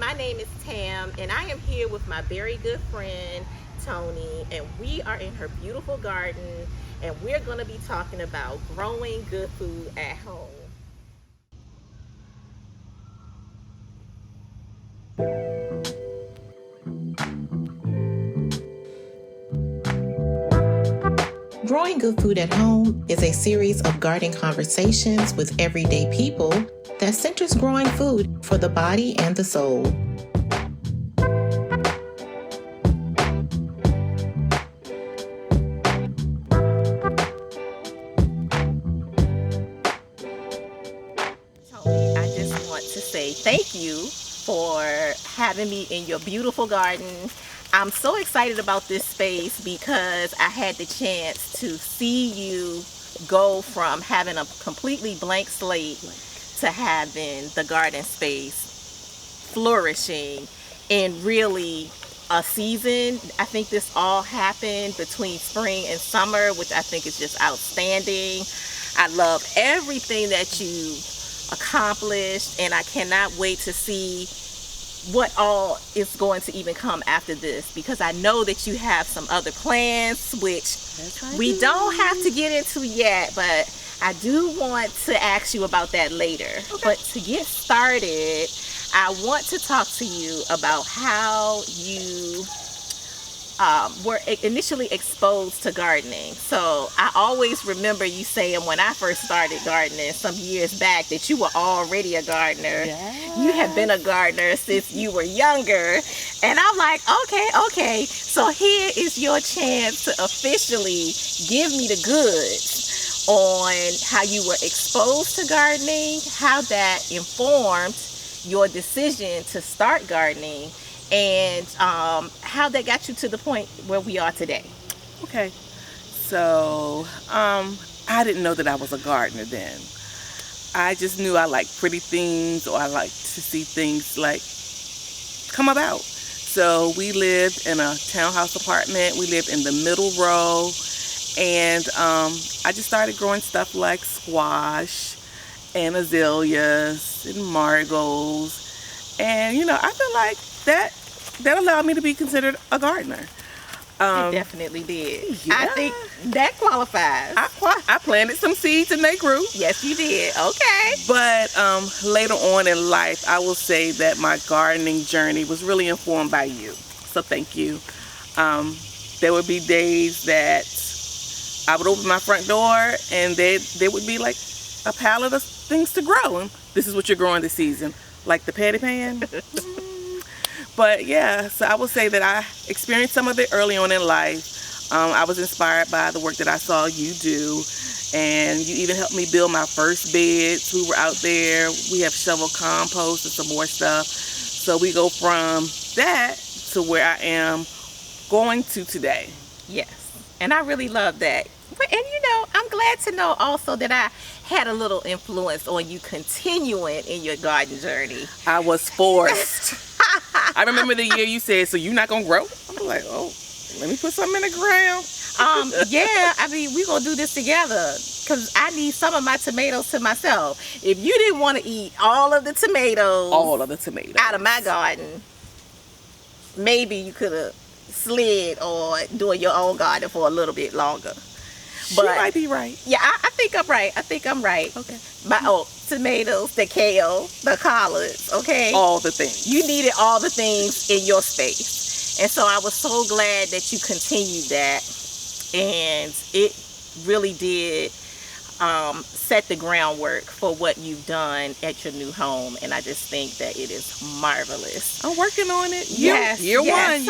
my name is Tam, and I am here with my very good friend, Toni, and we are in her beautiful garden, and we're going to be talking about growing good food at home. Growing Good Food at Home is a series of garden conversations with everyday people that centers growing food for the body and the soul. Toni, I just want to say thank you for having me in your beautiful garden. I'm so excited about this space because I had the chance to see you go from having a completely blank slate to having the garden space flourishing in really a season. I think this all happened between spring and summer, which I think is just outstanding. I love everything that you accomplished, and I cannot wait to see what all is going to even come after this, because I know that you have some other plans which we don't have to get into yet, but I do want to ask you about that later. Okay. But to get started, I want to talk to you about how you were initially exposed to gardening. So I always remember you saying when I first started gardening some years back that you were already a gardener. Yes. You have been a gardener since you were younger. And I'm like, okay. So here is your chance to officially give me the goods on how you were exposed to gardening, how that informed your decision to start gardening, and how that got you to the point where we are today. Okay, so I didn't know that I was a gardener then. I just knew I liked pretty things, or I liked to see things like come about. So we lived in a townhouse apartment. We lived in the middle row, and I just started growing stuff like squash and azaleas and marigolds, and I feel like that allowed me to be considered a gardener. It definitely did. Yeah. I think that qualifies. I planted some seeds and they grew. Yes, you did. Okay. But later on in life, I will say that my gardening journey was really informed by you. So thank you. There would be days that I would open my front door and there would be like a pallet of things to grow. And this is what you're growing this season, like the patty pan. But yeah, so I will say that I experienced some of it early on in life. I was inspired by the work that I saw you do, and you even helped me build my first beds. We were out there, we have shovel compost and some more stuff. So we go from that to where I am going to today. Yes, and I really love that. And I'm glad to know also that I had a little influence on you continuing in your garden journey. I was forced. I remember the year you said, so you're not going to grow? I'm like, oh, let me put something in the ground. Yeah, I mean, we're going to do this together because I need some of my tomatoes to myself. If you didn't want to eat all of the tomatoes out of my garden, maybe you could have slid or doing your own garden for a little bit longer. But you might be right. Yeah, I think I'm right. Okay. My tomatoes, the kale, the collards, okay? All the things. You needed all the things in your space. And so I was so glad that you continued that. And it really did set the groundwork for what you've done at your new home. And I just think that it is marvelous. I'm working on it. Yes. Year one.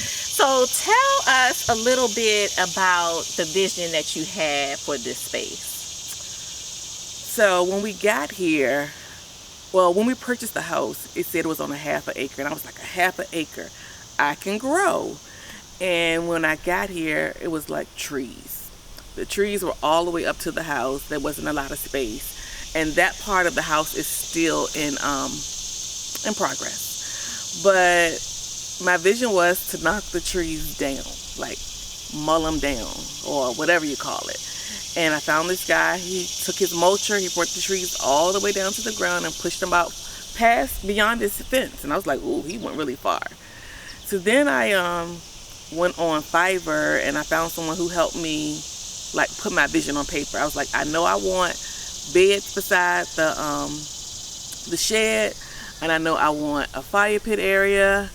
So tell us a little bit about the vision that you had for this space. So when we got here, when we purchased the house, it said it was on a half an acre. And I was like, a half an acre, I can grow. And when I got here, it was like trees. The trees were all the way up to the house. There wasn't a lot of space. And that part of the house is still in progress. But my vision was to knock the trees down, like mull them down or whatever you call it. And I found this guy. He took his mulcher. He brought the trees all the way down to the ground and pushed them out past beyond his fence. And I was like, ooh, he went really far. So then I went on Fiverr and I found someone who helped me like put my vision on paper. I was like, I know I want beds beside the shed, and I know I want a fire pit area,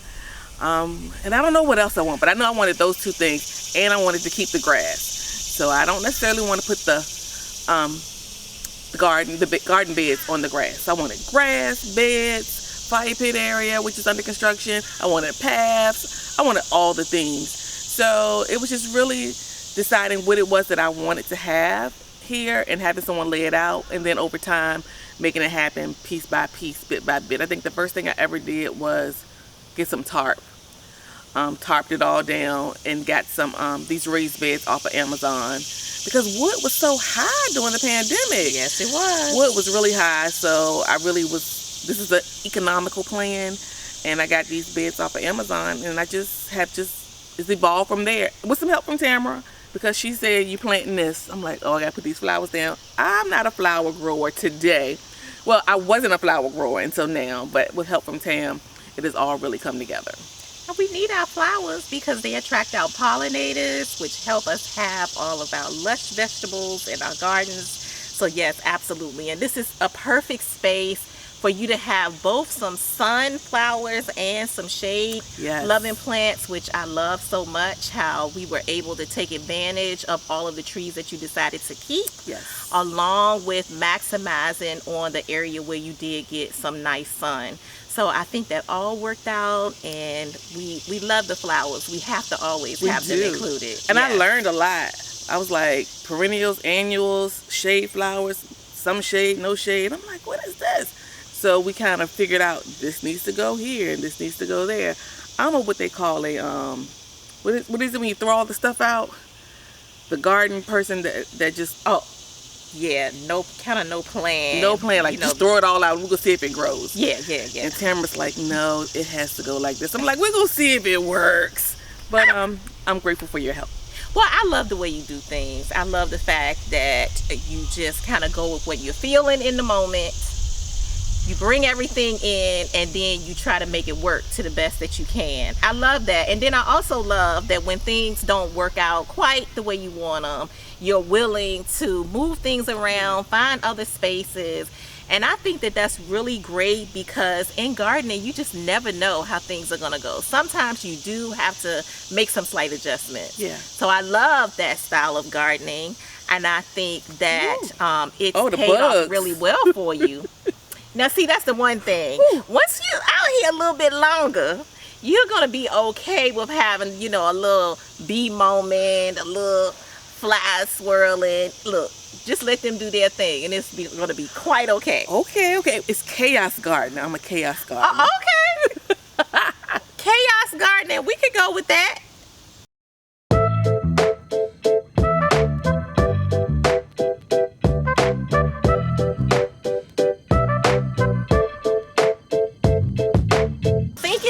and I don't know what else I want, but I know I wanted those two things, and I wanted to keep the grass. So I don't necessarily want to put the garden beds on the grass. I wanted grass, beds, fire pit area, which is under construction. I wanted paths. I wanted all the things. So it was just really deciding what it was that I wanted to have here and having someone lay it out, and then over time making it happen piece by piece, bit by bit. I think the first thing I ever did was get some tarp. Tarped it all down and got some these raised beds off of Amazon because wood was so high during the pandemic. Yes, it was. Wood was really high, so I really was, this is an economical plan, and I got these beds off of Amazon, and I just have it's evolved from there with some help from Tamara, because she said, you planting this. I'm like, oh, I gotta put these flowers down. I'm not a flower grower today. Well, I wasn't a flower grower until now, but with help from Tam, it has all really come together. And we need our flowers because they attract our pollinators, which help us have all of our lush vegetables in our gardens. So yes, absolutely. And this is a perfect space for you to have both some sunflowers and some shade loving plants, which I love so much, how we were able to take advantage of all of the trees that you decided to keep, along with maximizing on the area where you did get some nice sun. So I think that all worked out, and we love the flowers. We have to always have them included. And I learned a lot. I was like, perennials, annuals, shade flowers, some shade, no shade. I'm like, what is this? So we kind of figured out this needs to go here and this needs to go there. I don't know what they call what is it when you throw all the stuff out? The garden person that just no plan. No plan, like just throw it all out. We're gonna see if it grows. Yeah. And Tamara's like, no, it has to go like this. I'm like, we're gonna see if it works. But I'm grateful for your help. Well, I love the way you do things. I love the fact that you just kind of go with what you're feeling in the moment. You bring everything in, and then you try to make it work to the best that you can. I love that. And then I also love that when things don't work out quite the way you want them, you're willing to move things around, find other spaces. And I think that that's really great, because in gardening, you just never know how things are going to go. Sometimes you do have to make some slight adjustments. Yeah. So I love that style of gardening, and I think that it's paid off really well for you. Now, see, that's the one thing. Once you're out here a little bit longer, you're going to be okay with having, a little bee moment, a little fly swirling. Look, just let them do their thing, and it's going to be quite okay. Okay. It's chaos gardening. I'm a chaos gardener. Okay. Chaos gardening. We could go with that.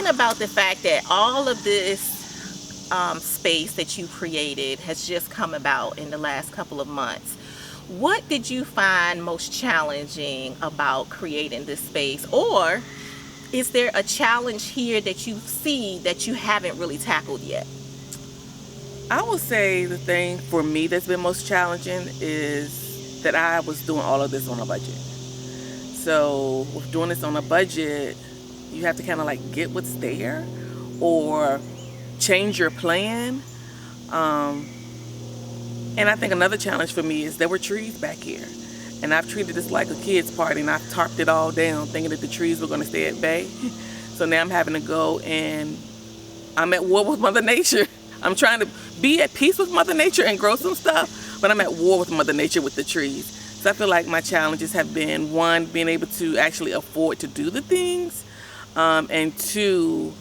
About the fact that all of this space that you created has just come about in the last couple of months, what did you find most challenging about creating this space? Or is there a challenge here that you see that you haven't really tackled yet? I would say the thing for me that's been most challenging is that I was doing all of this on a budget. So with doing this on a budget, you have to kind of like get what's there or change your plan. And I think another challenge for me is there were trees back here. And I've treated this like a kid's party, and I've tarped it all down thinking that the trees were going to stay at bay. So now I'm having to go, and I'm at war with Mother Nature. I'm trying to be at peace with Mother Nature and grow some stuff, but I'm at war with Mother Nature with the trees. So I feel like my challenges have been, one, being able to actually afford to do the things, and two,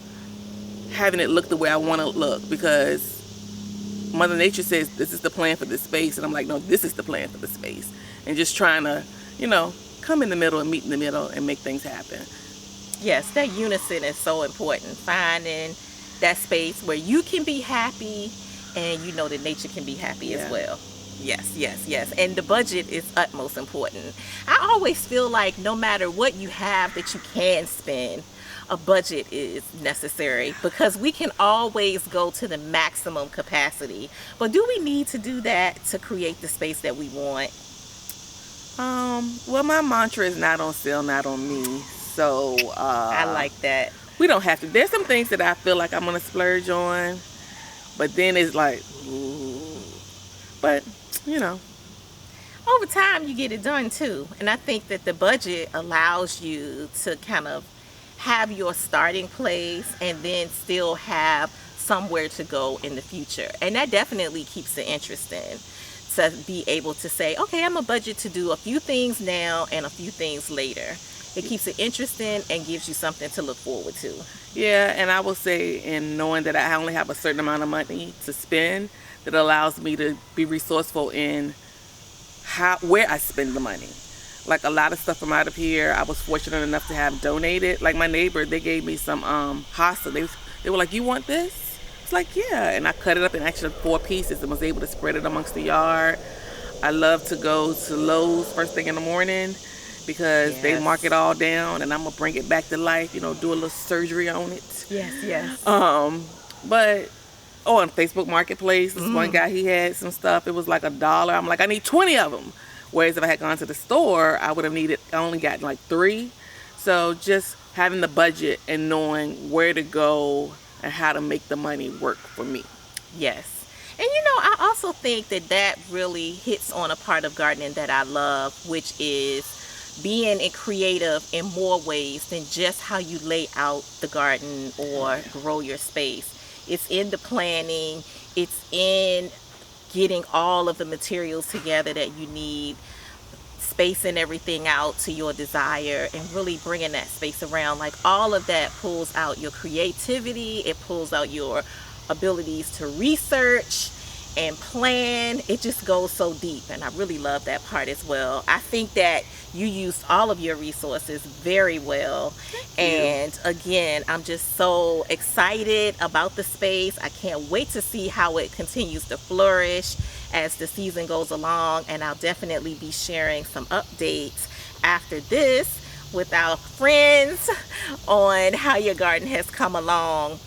having it look the way I want to look, because Mother Nature says this is the plan for this space, and I'm like, no, this is the plan for the space. And just trying to, come in the middle and meet in the middle and make things happen. Yes, that unison is so important. Finding that space where you can be happy and you know that nature can be happy as Yeah. well. Yes, yes, yes. And the budget is utmost important. I always feel like no matter what you have that you can spend, a budget is necessary because we can always go to the maximum capacity. But do we need to do that to create the space that we want? Well, my mantra is not on sale, not on me. So, I like that. we don't have to. There's some things that I feel like I'm gonna splurge on, but then it's like, ooh. But, you know, Over time, you get it done too. And I think that the budget allows you to kind of have your starting place and then still have somewhere to go in the future. And that definitely keeps it interesting to be able to say, okay, I'm a budget to do a few things now and a few things later. It keeps it interesting and gives you something to look forward to. yeah, and I will say, in knowing that I only have a certain amount of money to spend, that allows me to be resourceful in where I spend the money. Like a lot of stuff from out of here, I was fortunate enough to have donated. Like my neighbor, they gave me some pasta. They were like, "You want this?" It's like, "Yeah," and I cut it up in actually 4 pieces and was able to spread it amongst the yard. I love to go to Lowe's first thing in the morning because they mark it all down, and I'm gonna bring it back to life. You know, do a little surgery on it. Yes, yes. But on Facebook Marketplace, this one guy, he had some stuff. It was like $1. I'm like, I need 20 of them. Whereas if I had gone to the store, I would have needed. I only got like 3. So just having the budget and knowing where to go and how to make the money work for me. Yes. And I also think that that really hits on a part of gardening that I love, which is being creative in more ways than just how you lay out the garden or grow your space. It's in the planning, it's in getting all of the materials together that you need, spacing everything out to your desire, and really bringing that space around. Like all of that pulls out your creativity, it pulls out your abilities to research and plan. It just goes so deep, and I really love that part as well. I think that you used all of your resources very well. And again, I'm just so excited about the space. I can't wait to see how it continues to flourish as the season goes along, and I'll definitely be sharing some updates after this with our friends on how your garden has come along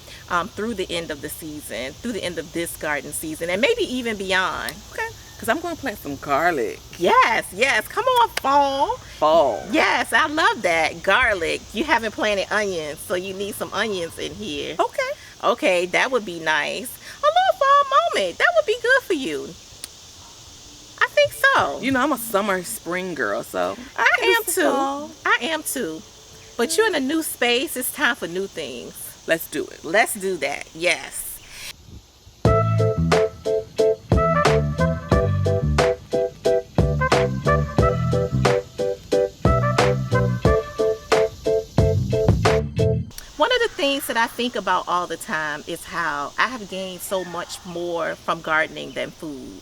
through the end of the season, through the end of this garden season, and maybe even beyond. Okay. Because I'm going to plant some garlic. Yes, yes. Come on, fall. Fall. Yes, I love that. Garlic. You haven't planted onions, so you need some onions in here. Okay. Okay, that would be nice. A little fall moment. That would be good for you. I think so. You know, I'm a summer, spring girl, so I am too. I am too. But you're in a new space. It's time for new things. Let's do it. Let's do that. Yes. One of the things that I think about all the time is how I have gained so much more from gardening than food.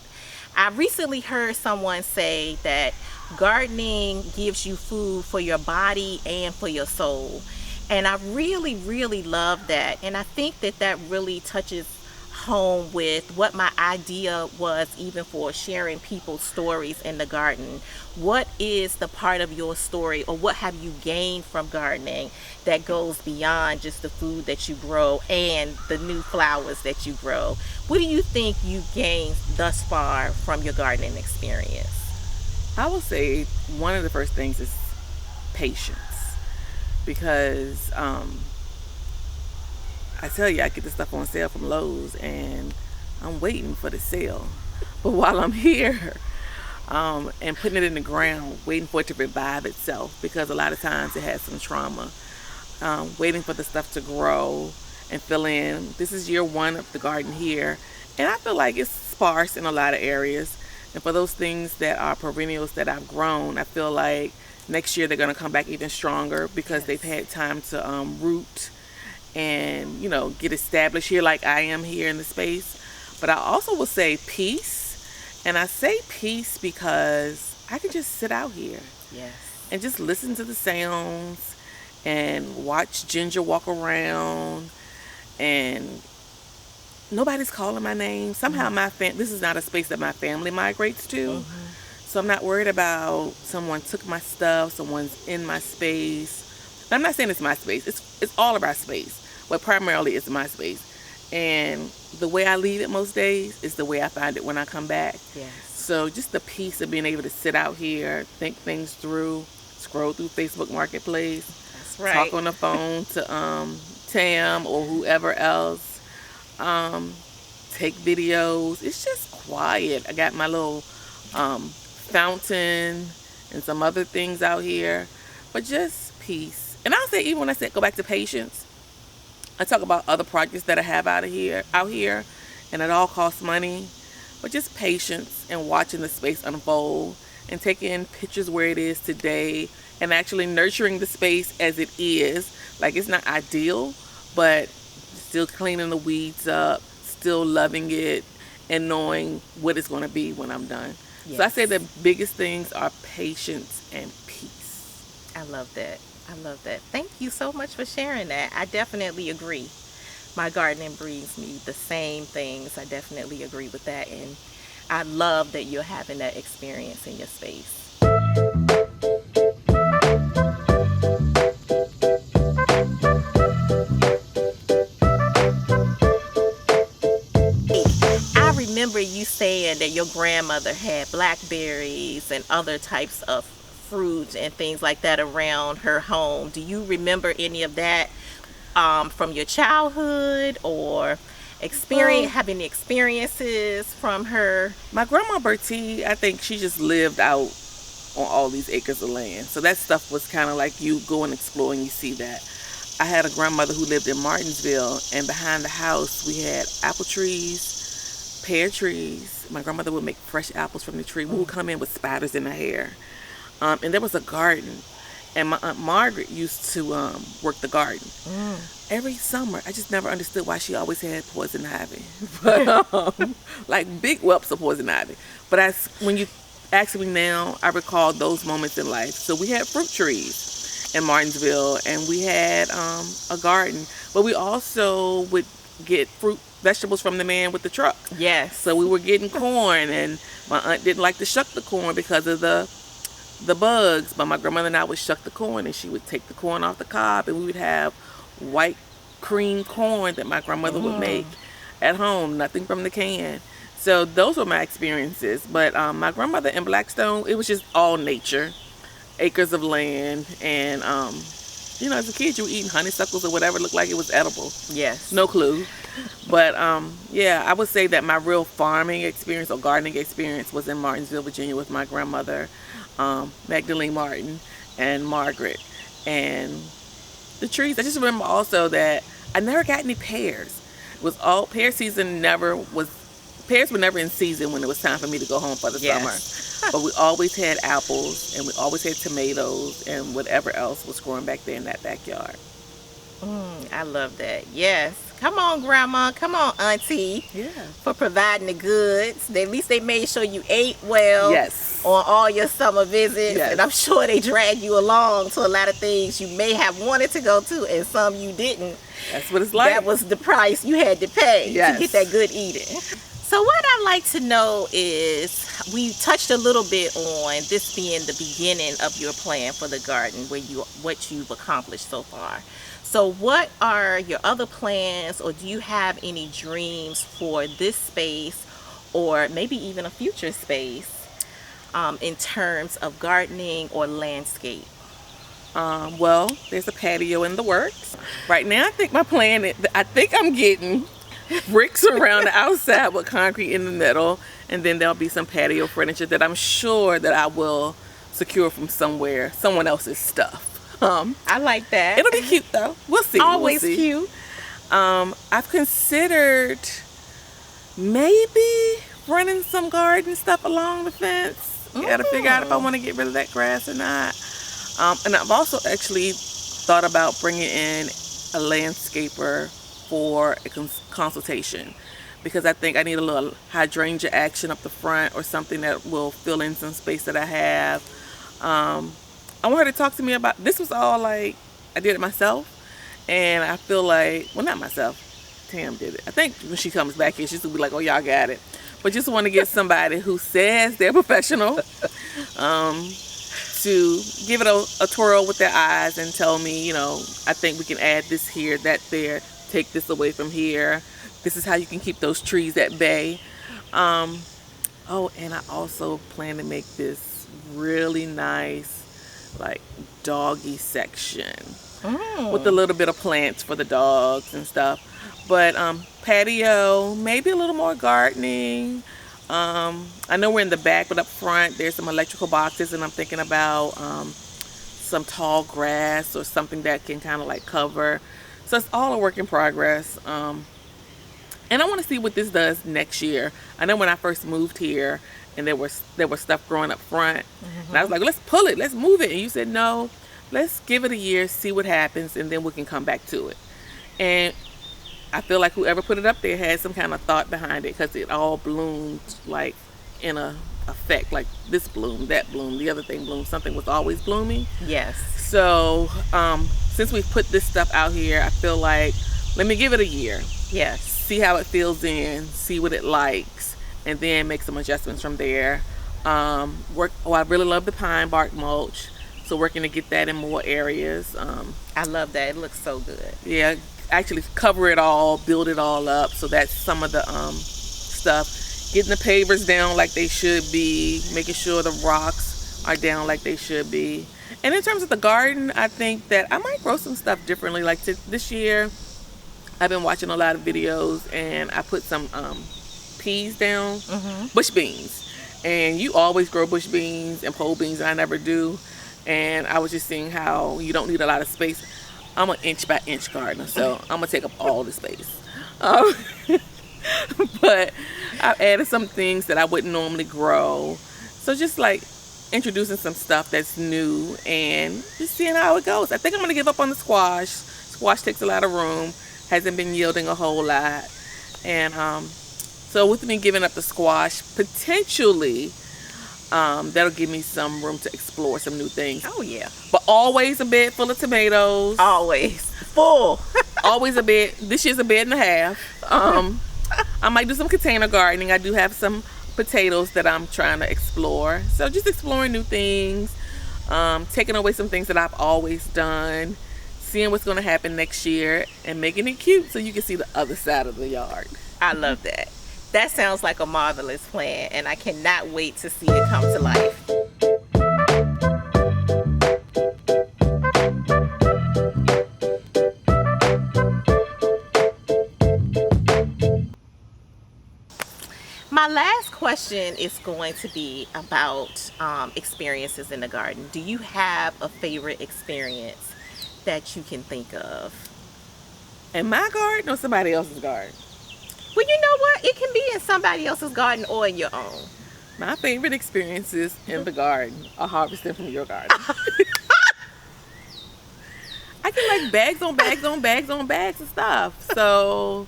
I recently heard someone say that gardening gives you food for your body and for your soul. And I really, really love that. And I think that that really touches home with what my idea was, even for sharing people's stories in the garden. What is the part of your story, or what have you gained from gardening that goes beyond just the food that you grow and the new flowers that you grow? What do you think you gained thus far from your gardening experience? I will say one of the first things is patience. Because I tell you, I get this stuff on sale from Lowe's and I'm waiting for the sale. But while I'm here and putting it in the ground, waiting for it to revive itself, because a lot of times it has some trauma, waiting for the stuff to grow and fill in. This is year 1 of the garden here, and I feel like it's sparse in a lot of areas. And for those things that are perennials that I've grown, I feel like next year they're going to come back even stronger because they've had time to root and, get established here like I am here in the space. But I also will say peace. And I say peace because I can just sit out here. Yes. And just listen to the sounds and watch Ginger walk around and nobody's calling my name. Somehow this is not a space that my family migrates to. So I'm not worried about someone took my stuff, someone's in my space. And I'm not saying it's my space. It's all of our space, but primarily it's my space. And the way I leave it most days is the way I find it when I come back. Yes. So just the peace of being able to sit out here, think things through, scroll through Facebook Marketplace, That's right. talk on the phone to Tam or whoever else, take videos. It's just quiet. I got my little fountain and some other things out here, but just peace. And I'll say, even when I said go back to patience, I talk about other projects that I have out here, and it all costs money, but just patience and watching the space unfold and taking pictures where it is today and actually nurturing the space as it is. Like, it's not ideal, but still cleaning the weeds up, still loving it, and knowing what it's going to be when I'm done. Yes. So I say the biggest things are patience and peace. I love that. I love that. Thank you so much for sharing that. I definitely agree. My gardening brings me the same things. I definitely agree with that. And I love that you're having that experience in your space. I remember you saying that your grandmother had blackberries and other types of fruits and things like that around her home. Do you remember any of that from your childhood, or having experiences from her? My grandma Bertie, I think she just lived out on all these acres of land. So that stuff was kind of like you go and explore and you see that. I had a grandmother who lived in Martinsville, and behind the house we had apple trees, pear trees. My grandmother would make fresh apples from the tree. We would come in with spiders in her hair. And there was a garden, and my Aunt Margaret used to work the garden. Every summer. I just never understood why she always had poison ivy. But, like big whelps of poison ivy. But when you ask me now, I recall those moments in life. So we had fruit trees in Martinsville, and we had a garden. But we also would get vegetables from the man with the truck. Yes. So we were getting corn, and my aunt didn't like to shuck the corn because of the bugs, but my grandmother and I would shuck the corn, and she would take the corn off the cob, and we would have white cream corn that my grandmother would make at home, nothing from the can. So those were my experiences. But my grandmother in Blackstone, it was just all nature, acres of land, and as a kid you were eating honeysuckles or whatever looked like it was edible. Yes. No clue. But I would say that my real farming experience or gardening experience was in Martinsville, Virginia, with my grandmother, Magdalene Martin, and Margaret. And the trees, I just remember also that I never got any pears. It was all pear season. Pears were never in season when it was time for me to go home for the summer. But we always had apples, and we always had tomatoes and whatever else was growing back there in that backyard. I love that. Yes. Come on, Grandma. Come on, Auntie. Yeah. For providing the goods. At least they made sure you ate well. Yes. On all your summer visits. Yes. And I'm sure they dragged you along to a lot of things you may have wanted to go to, and some you didn't. That's what it's like. That was the price you had to pay to get that good eating. So what I'd like to know is, we touched a little bit on this being the beginning of your plan for the garden, what you've accomplished so far. So what are your other plans, or do you have any dreams for this space, or maybe even a future space, in terms of gardening or landscape? Well, there's a patio in the works. Right now, I think my plan is, I think I'm getting bricks around the outside with concrete in the middle, and then there'll be some patio furniture that I'm sure that I will secure from someone else's stuff. I like that. It'll be cute though. We'll see. Always cute. I've considered maybe running some garden stuff along the fence. Gotta figure out if I want to get rid of that grass or not. And I've also actually thought about bringing in a landscaper for a consultation, because I think I need a little hydrangea action up the front or something that will fill in some space that I have. I want her to talk to me about, this was all like, I did it myself, and I feel like, well, not myself, Tam did it. I think when she comes back here, she's gonna be like, oh, y'all got it. But just want to get somebody who says they're professional to give it a twirl with their eyes and tell me, I think we can add this here, that there, take this away from here. This is how you can keep those trees at bay. And I also plan to make this really nice, like, doggy section with a little bit of plants for the dogs and stuff. But patio, maybe a little more gardening. I know we're in the back, but up front there's some electrical boxes, and I'm thinking about some tall grass or something that can kind of like cover. So it's all a work in progress. And I want to see what this does next year. I know when I first moved here and there was stuff growing up front, and I was like, let's pull it, let's move it. And you said, no, let's give it a year, see what happens, and then we can come back to it. And I feel like whoever put it up there had some kind of thought behind it, because it all bloomed like in a effect, like this bloomed, that bloomed, the other thing bloomed. Something was always blooming. Yes. So since we've put this stuff out here, I feel like, let me give it a year. Yes. See how it feels in, see what it likes, and then make some adjustments from there. I really love the pine bark mulch, so working to get that in more areas. I love that. It looks so good. Yeah, actually cover it all, build it all up. So that's some of the stuff. Getting the pavers down like they should be, making sure the rocks are down like they should be. And in terms of the garden, I think that I might grow some stuff differently. Like this year, I've been watching a lot of videos, and I put some peas down, bush beans. And you always grow bush beans and pole beans, and I never do. And I was just seeing how you don't need a lot of space. I'm an inch by inch gardener, so I'm gonna take up all the space. But I've added some things that I wouldn't normally grow. So just like introducing some stuff that's new and just seeing how it goes. I think I'm gonna give up on the squash. Squash takes a lot of room, hasn't been yielding a whole lot. And so with me giving up the squash, potentially that'll give me some room to explore some new things. Oh yeah. But always a bed full of tomatoes. Always full. Always a bed. This year's a bed and a half. I might do some container gardening. I do have some potatoes that I'm trying to explore. So just exploring new things, taking away some things that I've always done, seeing what's going to happen next year, and making it cute so you can see the other side of the yard. I love that. That sounds like a marvelous plan, and I cannot wait to see it come to life. My last question is going to be about experiences in the garden. Do you have a favorite experience that you can think of? In my garden or somebody else's garden? Well, you know what? It can be in somebody else's garden or in your own. My favorite experiences in the garden are harvesting from your garden. I can like bags on bags on bags on bags of stuff. So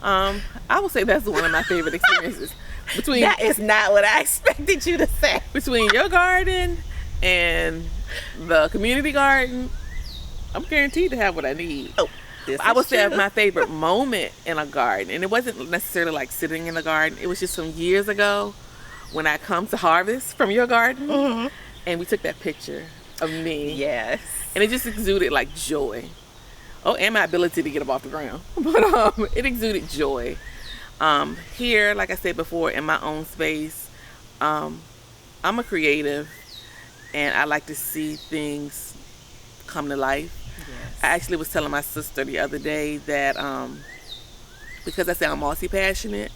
I would say that's one of my favorite experiences. That is not what I expected you to say. Between your garden and the community garden, I'm guaranteed to have what I need. Oh, I would say my favorite moment in a garden, and it wasn't necessarily like sitting in the garden. It was just some years ago when I come to harvest from your garden, and we took that picture of me. Yes. And it just exuded like joy. Oh, and my ability to get them off the ground. But it exuded joy. Here, like I said before, in my own space, I'm a creative, and I like to see things come to life. Yes. I actually was telling my sister the other day that because I say I'm multi-passionate,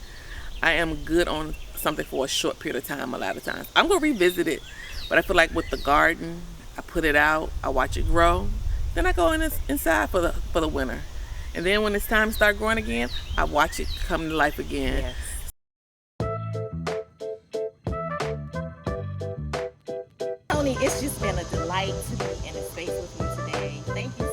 I am good on something for a short period of time a lot of times. I'm going to revisit it, but I feel like with the garden, I put it out, I watch it grow, then I go inside for the winter. And then when it's time to start growing again, I watch it come to life again. Yes. Toni, it's just been a delight to be in a space with you today. Thank you